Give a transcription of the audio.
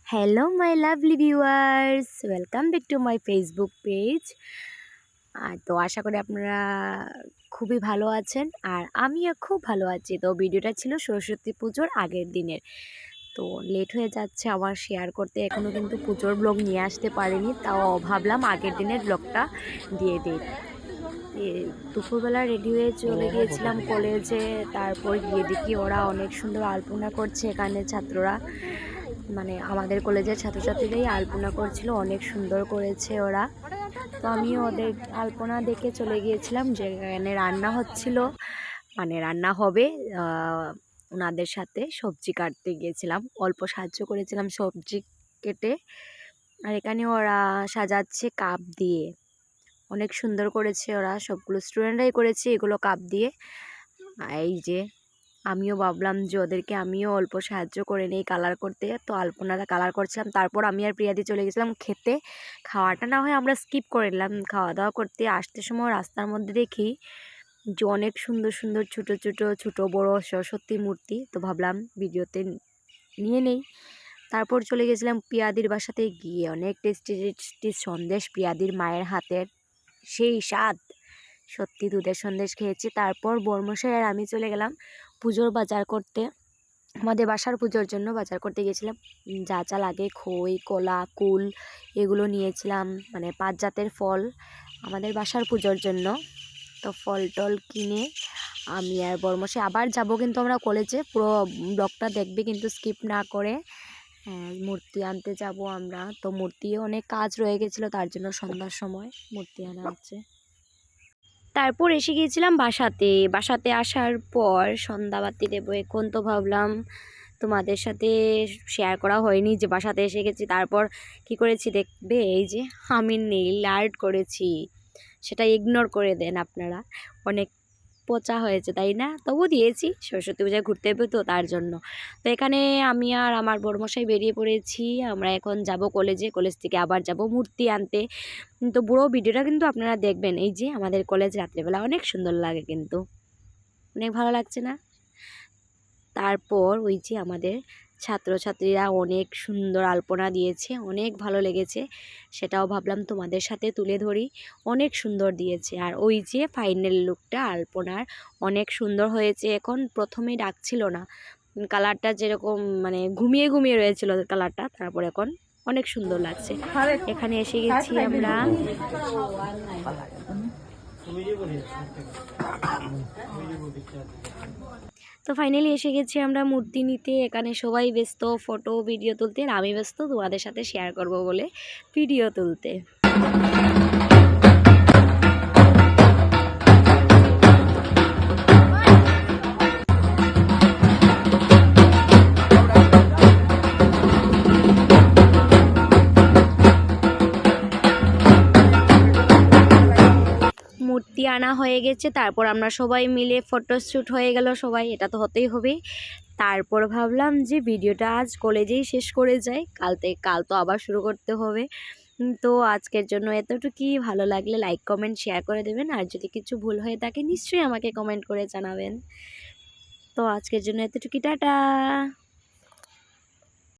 Hello my lovely viewers, welcome back to my Facebook page. তো আশা করি আপনারা খুবই ভালো আছেন আর আমিও খুব ভালো আছি। তো ভিডিওটা ছিল সরস্বতী পুজোর আগের দিনের। তো লেট হয়ে যাচ্ছে আমার শেয়ার করতে, এখনও কিন্তু পুজোর ব্লগ নিয়ে আসতে পারিনি, তাও ভাবলাম আগের দিনের ব্লগটা দিয়ে দিই। দুপুরবেলা রেডি হয়ে চলে গিয়েছিলাম কলেজে, তারপর গিয়ে দেখি ওরা অনেক সুন্দর আলপনা করছে। এখানে ছাত্ররা, মানে আমাদের কলেজের ছাত্রছাত্রীরাই আলপনা করছিল, অনেক সুন্দর করেছে ওরা। তো আমিও ওদের আলপনা দেখে চলে গিয়েছিলাম, যেখানে রান্না হচ্ছিল, মানে রান্না হবে। ওনাদের সাথে সবজি কাটতে গিয়েছিলাম, অল্প সাহায্য করেছিলাম সবজি কেটে। আর এখানে ওরা সাজাচ্ছে কাপ দিয়ে, অনেক সুন্দর করেছে ওরা, সবগুলো স্টুডেন্টরাই করেছে এগুলো কাপ দিয়ে। এই যে আমিও ভাবলাম যে ওদেরকে আমিও অল্প সাহায্য করে নেই কালার করতে। তো আলপনাটা কালার করছিলাম, তারপর আমি আর প্রিয়াদি চলে গেছিলাম খেতে। খাওয়াটা না হয় আমরা স্কিপ করে নিলাম, খাওয়া দাওয়া করতে আসতে সময় রাস্তার মধ্যে দেখি যে অনেক সুন্দর সুন্দর ছোট বড় সরস্বতী মূর্তি। তো ভাবলাম ভিডিওতে নিয়ে নেই। তারপর চলে গেছিলাম পিয়াদির বাসাতে, গিয়ে অনেক টেস্টি টেস্টি সন্দেশ পিয়াদির মায়ের হাতের, সেই স্বাদ, সত্যি দুধের সন্দেশ খেয়েছি। তারপর বর্মশাই আর আমি চলে গেলাম পুজোর বাজার করতে, আমাদের বাসার পুজোর জন্য বাজার করতে গেছিলাম। যা যা লাগে খই, কলা, কুল এগুলো নিয়েছিলাম, মানে 5 জাতের ফল আমাদের বাসার পুজোর জন্য। তো ফল টল কিনে আমি আর বর্মশাই আবার যাব, কিন্তু আমরা কলেজে, পুরো ব্লগটা দেখবে কিন্তু স্কিপ না করে। হ্যাঁ, মূর্তি আনতে যাব আমরা। তো মূর্তিও অনেক কাজ রয়ে গেছিলো, তার জন্য সন্ধ্যার সময় মূর্তি আনা হচ্ছে। তারপর এসে গিয়েছিলাম বাসাতে আসার পর সন্ধ্যাবাতি দেবো এখন। তো ভাবলাম তোমাদের সাথে শেয়ার করা হয়নি যে বাসাতে এসে গেছি। তারপর কি করেছি দেখবে, এই যে আমি নেইল আর্ট করেছি, সেটা ইগনোর করে দেন আপনারা, অনেক পচা হয়েছে তাই না, তবু দিয়েছি, সরস্বতী পূজায় ঘুরতে হবে তো তার জন্য। তো এখানে আমি আর আমার বড়মশাই বেরিয়ে পড়েছি, আমরা এখন যাব কলেজে, কলেজ থেকে আবার যাব মূর্তি আনতে। তো পুরো ভিডিওটা কিন্তু আপনারা দেখবেন। এই যে আমাদের কলেজ রাত্রেবেলা অনেক সুন্দর লাগে, কিন্তু অনেক ভালো লাগছে না। তারপর ওই যে আমাদের ছাত্রছাত্রীরা অনেক সুন্দর আলপনা দিয়েছে, অনেক ভালো লেগেছে, সেটাও ভাবলাম তোমাদের সাথে তুলে ধরি, অনেক সুন্দর দিয়েছে। আর ওই যে ফাইনাল লুকটা আলপনার অনেক সুন্দর হয়েছে। এখন প্রথমে ডাকছিল না, কালারটা যেরকম মানে ঘুমিয়ে ঘুমিয়ে রয়েছিল কালারটা, তারপর এখন অনেক সুন্দর লাগছে। এখানে এসে গেছি আমরা। তো ফাইনালি এসে গেছি আমরা মূর্তি নিতে। এখানে সবাই ব্যস্ত ফটো ভিডিও তুলতে, আর আমি ব্যস্ত তোমাদের সাথে শেয়ার করব বলে ভিডিও তুলতে। মূর্তি আনা হয়ে গেছে, তারপর আমরা সবাই মিলে ফটোশ্যুট হয়ে গেল সবাই, এটা তো হতেই হবে। তারপর ভাবলাম যে ভিডিওটা আজ কলেজেই শেষ করে যাই, কাল তো আবার শুরু করতে হবে। তো আজকের জন্য এতটুকুই। ভালো লাগলে লাইক কমেন্ট শেয়ার করে দেবেন, আর যদি কিছু ভুল হয়ে থাকে নিশ্চয়ই আমাকে কমেন্ট করে জানাবেন। তো আজকের জন্য এতটুকুই, টাটা।